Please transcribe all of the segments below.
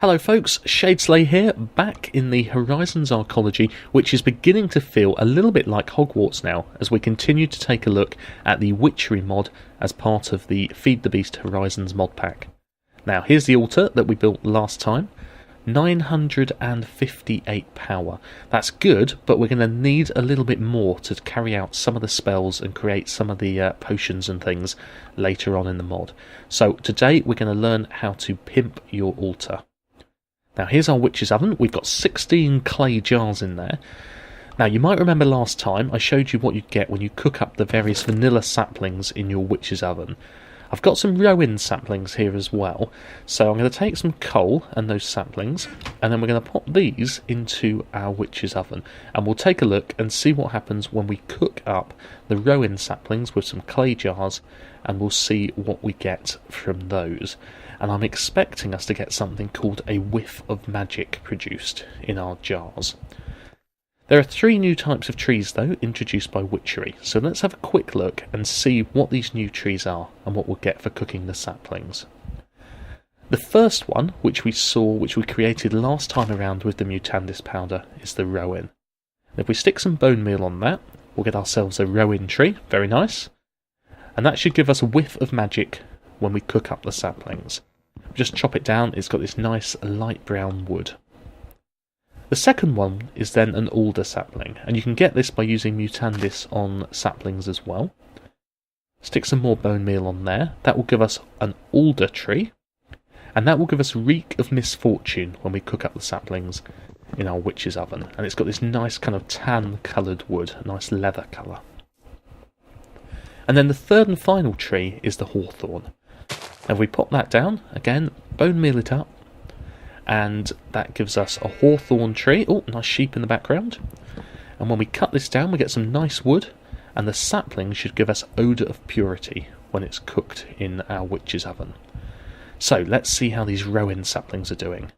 Hello folks, Shadeslay here, back in the Horizons Arcology, which is beginning to feel a little bit like Hogwarts now, as we continue to take a look at the Witchery mod as part of the Feed the Beast Horizons mod pack. Now here's the altar that we built last time, 958 power. That's good, but we're going to need a little bit more to carry out some of the spells and create some of the potions and things later on in the mod. So today we're going to learn how to pimp your altar. Now here's our witch's oven. We've got 16 clay jars in there. Now you might remember last time I showed you what you get when you cook up the various vanilla saplings in your witch's oven. I've got some rowan saplings here as well, so I'm going to take some coal and those saplings, and then we're going to pop these into our witch's oven, and we'll take a look and see what happens when we cook up the rowan saplings with some clay jars, and we'll see what we get from those. And I'm expecting us to get something called a whiff of magic produced in our jars. There are 3 new types of trees though introduced by Witchery, so let's have a quick look and see what these new trees are and what we'll get for cooking the saplings. The first one, which we created last time around with the Mutandis powder, is the rowan. And if we stick some bone meal on that, we'll get ourselves a rowan tree, very nice. And that should give us a whiff of magic when we cook up the saplings. Just chop it down, it's got this nice light brown wood. The second one is then an alder sapling, and you can get this by using Mutandis on saplings as well. Stick some more bone meal on there, that will give us an alder tree, and that will give us reek of misfortune when we cook up the saplings in our witch's oven. And it's got this nice kind of tan coloured wood, a nice leather colour. And then the third and final tree is the Hawthorn. And if we pop that down, again, bone meal it up, and that gives us a hawthorn tree. Oh, nice sheep in the background. And when we cut this down, we get some nice wood, and the sapling should give us odour of purity when it's cooked in our witch's oven. So let's see how these rowan saplings are doing.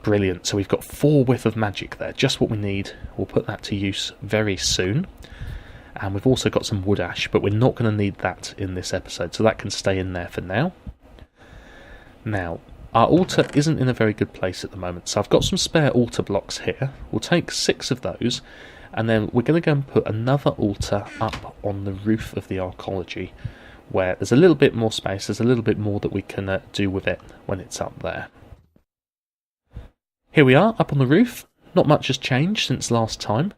Brilliant, so we've got 4 whiff of magic there, just what we need. We'll put that to use very soon. And we've also got some wood ash, but we're not going to need that in this episode, so that can stay in there for now. Now, our altar isn't in a very good place at the moment, so I've got some spare altar blocks here. We'll take 6 of those, and then we're going to go and put another altar up on the roof of the Arcology, where there's a little bit more space, there's a little bit more that we can do with it when it's up there. Here we are, up on the roof. Not much has changed since last time.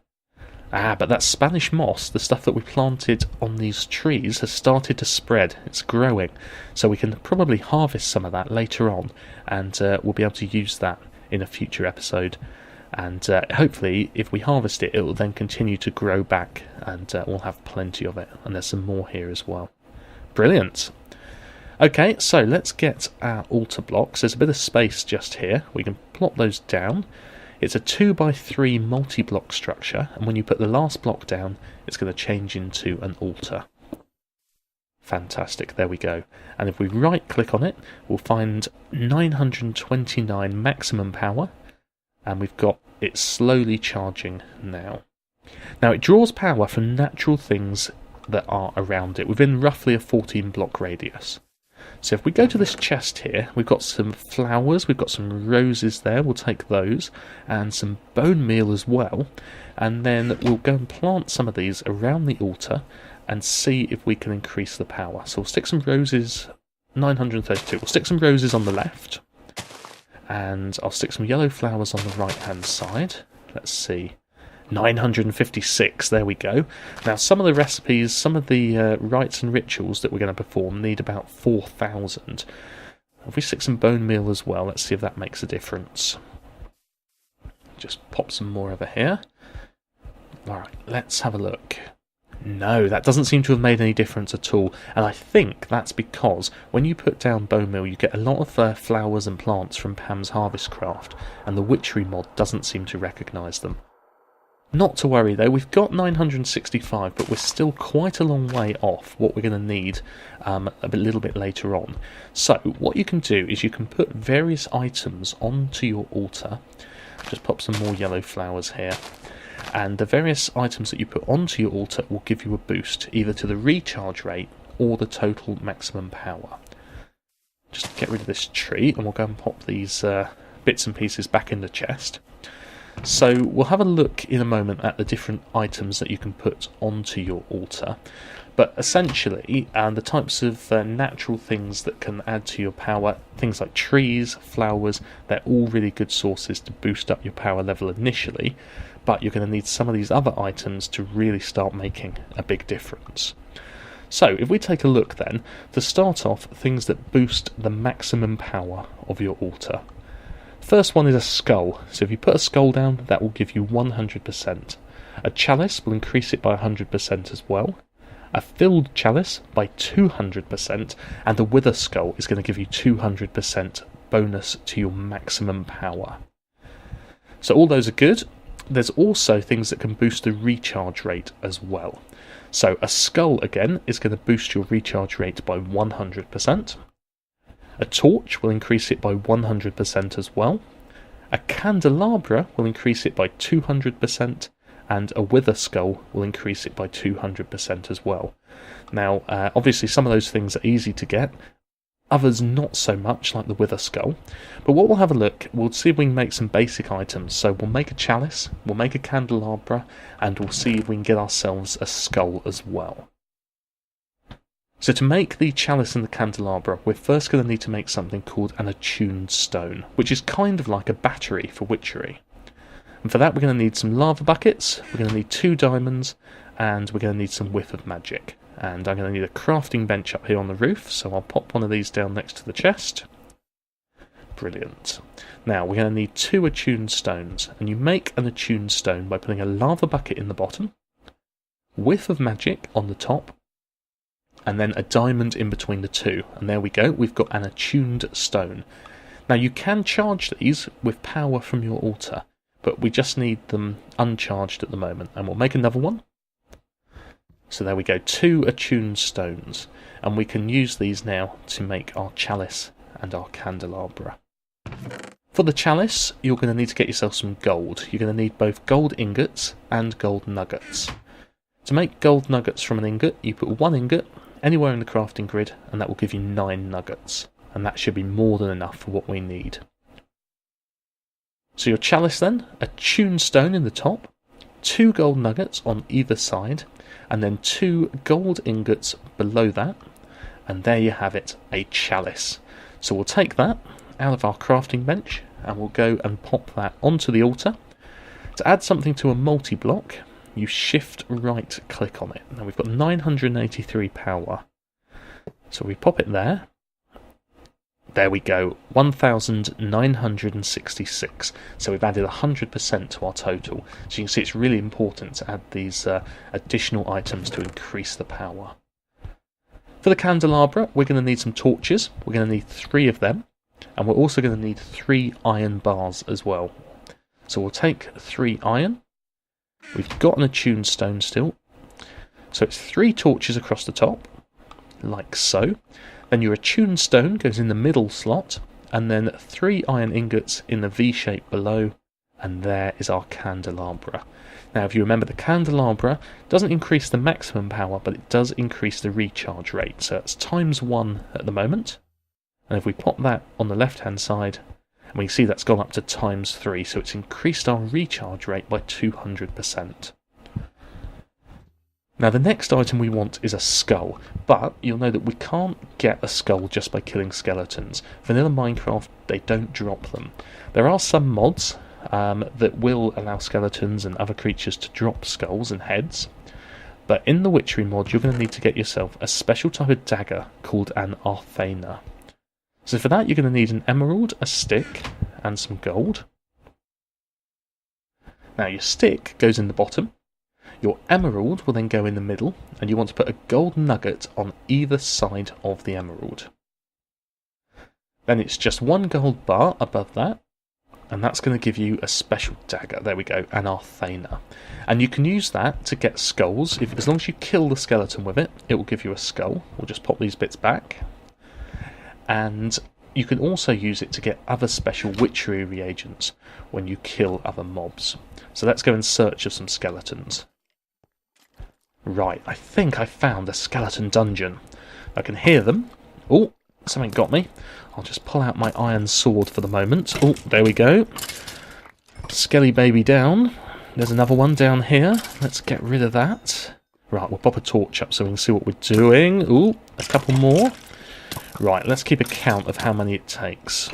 But that Spanish moss, the stuff that we planted on these trees, has started to spread. It's growing. So we can probably harvest some of that later on, and we'll be able to use that in a future episode. And hopefully, if we harvest it, it will then continue to grow back, and we'll have plenty of it. And there's some more here as well. Brilliant. Okay, so let's get our altar blocks. There's a bit of space just here. We can plop those down. It's a 2x3 multi-block structure, and when you put the last block down, it's going to change into an altar. Fantastic, there we go. And if we right-click on it, we'll find 929 maximum power, and we've got it slowly charging now. Now, it draws power from natural things that are around it, within roughly a 14-block radius. So if we go to this chest here, we've got some flowers, we've got some roses there, we'll take those, and some bone meal as well, and then we'll go and plant some of these around the altar and see if we can increase the power. So we'll stick some roses, 932, we'll stick some roses on the left, and I'll stick some yellow flowers on the right hand side. Let's see, 956, there we go. Now some of the recipes, some of the rites and rituals that we're going to perform need about 4,000. If we stick some bone meal as well, let's see if that makes a difference. Just pop some more over here. Alright, let's have a look. No, that doesn't seem to have made any difference at all, and I think that's because when you put down bone meal you get a lot of flowers and plants from Pam's Harvest Craft, and the Witchery mod doesn't seem to recognise them. Not to worry though, we've got 965, but we're still quite a long way off what we're going to need a little bit later on. So what you can do is you can put various items onto your altar. Just pop some more yellow flowers here. And the various items that you put onto your altar will give you a boost, either to the recharge rate or the total maximum power. Just get rid of this tree, and we'll go and pop these bits and pieces back in the chest. So we'll have a look in a moment at the different items that you can put onto your altar. But essentially, the types of natural things that can add to your power, things like trees, flowers, they're all really good sources to boost up your power level initially, but you're going to need some of these other items to really start making a big difference. So, if we take a look then, to start off, things that boost the maximum power of your altar. First one is a skull. So if you put a skull down, that will give you 100%. A chalice will increase it by 100% as well. A filled chalice by 200%, and a wither skull is going to give you 200% bonus to your maximum power. So all those are good. There's also things that can boost the recharge rate as well. So a skull, again, is going to boost your recharge rate by 100%. A torch will increase it by 100% as well. A candelabra will increase it by 200%, and a wither skull will increase it by 200% as well. Now, obviously some of those things are easy to get, others not so much, like the wither skull. But what we'll have a look, we'll see if we can make some basic items. So we'll make a chalice, we'll make a candelabra, and we'll see if we can get ourselves a skull as well. So to make the chalice and the candelabra, we're first going to need to make something called an attuned stone, which is kind of like a battery for witchery. And for that we're going to need some lava buckets, we're going to need 2 diamonds, and we're going to need some whiff of magic. And I'm going to need a crafting bench up here on the roof, so I'll pop one of these down next to the chest. Brilliant. Now we're going to need 2 attuned stones, and you make an attuned stone by putting a lava bucket in the bottom, whiff of magic on the top, and then a diamond in between the two. And there we go, we've got an attuned stone. Now you can charge these with power from your altar, but we just need them uncharged at the moment. And we'll make another one. So there we go, 2 attuned stones. And we can use these now to make our chalice and our candelabra. For the chalice, you're going to need to get yourself some gold. You're going to need both gold ingots and gold nuggets. To make gold nuggets from an ingot, you put 1 ingot anywhere in the crafting grid, and that will give you 9 nuggets. And that should be more than enough for what we need. So your chalice then, a attuned stone in the top, 2 gold nuggets on either side, and then 2 gold ingots below that, and there you have it, a chalice. So we'll take that out of our crafting bench, and we'll go and pop that onto the altar. To add something to a multi-block, you shift right click on it. Now we've got 983 power. So we pop it there. There we go, 1966. So we've added 100% to our total. So you can see it's really important to add these additional items to increase the power. For the candelabra, we're going to need some torches. We're going to need 3 of them. And we're also going to need 3 iron bars as well. So we'll take 3 iron. We've got an attuned stone still. So it's 3 torches across the top, like so. Then your attuned stone goes in the middle slot, and then 3 iron ingots in the V shape below, and there is our candelabra. Now if you remember, the candelabra doesn't increase the maximum power, but it does increase the recharge rate. So it's ×1 at the moment. And if we pop that on the left hand side, and we can see that's gone up to ×3, so it's increased our recharge rate by 200%. Now the next item we want is a skull, but you'll know that we can't get a skull just by killing skeletons. Vanilla Minecraft, they don't drop them. There are some mods that will allow skeletons and other creatures to drop skulls and heads, but in the Witchery mod you're going to need to get yourself a special type of dagger called an Arthana. So for that you're going to need an emerald, a stick, and some gold. Now your stick goes in the bottom, your emerald will then go in the middle, and you want to put a gold nugget on either side of the emerald. Then it's just 1 gold bar above that, and that's going to give you a special dagger. There we go, an Arthana. And you can use that to get skulls. As long as you kill the skeleton with it, it will give you a skull. We'll just pop these bits back. And you can also use it to get other special witchery reagents when you kill other mobs. So let's go in search of some skeletons. Right, I think I found a skeleton dungeon. I can hear them. Oh, something got me. I'll just pull out my iron sword for the moment. Oh, there we go. Skelly baby down. There's another one down here. Let's get rid of that. Right, we'll pop a torch up so we can see what we're doing. Ooh, a couple more. Right, let's keep a count of how many it takes.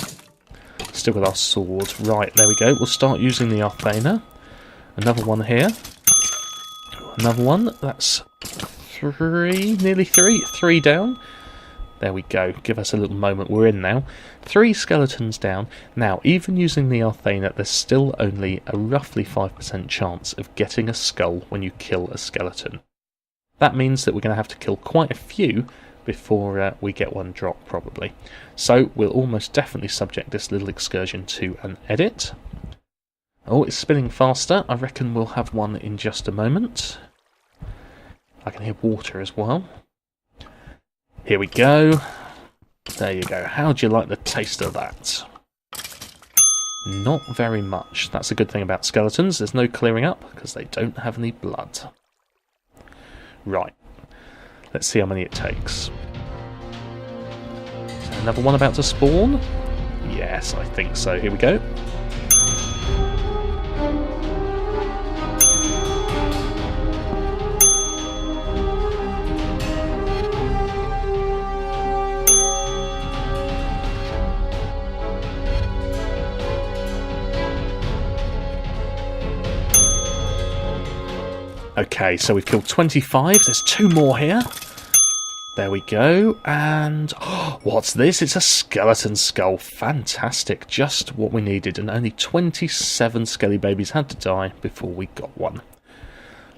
Still with our sword. Right, there we go. We'll start using the Arcana. Another one here. Another one. That's 3, nearly 3. 3 down. There we go. Give us a little moment. We're in now. 3 skeletons down. Now, even using the Arcana, there's still only a roughly 5% chance of getting a skull when you kill a skeleton. That means that we're going to have to kill quite a few before we get one drop, probably. So we'll almost definitely subject this little excursion to an edit. Oh, it's spinning faster. I reckon we'll have one in just a moment. I can hear water as well. Here we go. There you go. How do you like the taste of that? Not very much. That's a good thing about skeletons. There's no clearing up because they don't have any blood. Right. Let's see how many it takes. Is there another one about to spawn? Yes, I think so. Here we go. Okay, so we've killed 25. There's 2 more here. There we go. And oh, what's this? It's a skeleton skull. Fantastic. Just what we needed. And only 27 skelly babies had to die before we got one.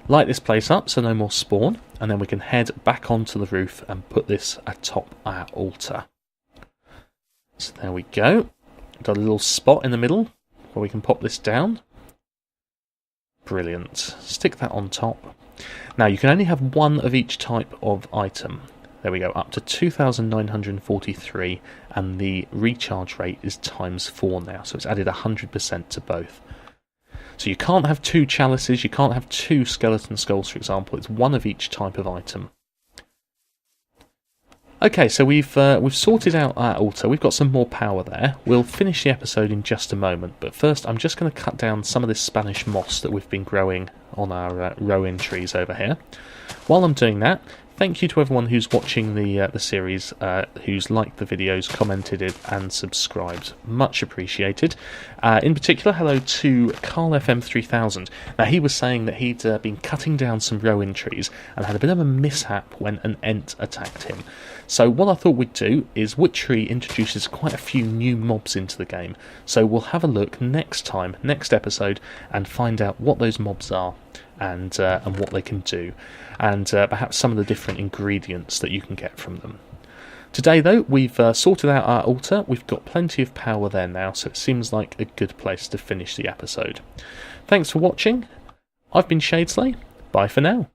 Light this place up so no more spawn. And then we can head back onto the roof and put this atop our altar. So there we go. Got a little spot in the middle where we can pop this down. Brilliant. Stick that on top. Now you can only have one of each type of item. There we go, up to 2,943, and the recharge rate is ×4 now, so it's added 100% to both. So you can't have 2 chalices, you can't have 2 skeleton skulls, for example. It's one of each type of item. Okay, so we've sorted out our altar. We've got some more power there. We'll finish the episode in just a moment, but first I'm just going to cut down some of this Spanish moss that we've been growing on our rowan trees over here. While I'm doing that, thank you to everyone who's watching the series, who's liked the videos, commented it, and subscribed. Much appreciated. In particular, hello to Carl FM 3000. Now, he was saying that he'd been cutting down some rowan trees and had a bit of a mishap when an ent attacked him. So what I thought we'd do is Witchery introduces quite a few new mobs into the game. So we'll have a look next time, next episode, and find out what those mobs are and what they can do, and perhaps some of the different ingredients that you can get from them. Today, though, we've sorted out our altar. We've got plenty of power there now, so it seems like a good place to finish the episode. Thanks for watching. I've been Shadeslay. Bye for now.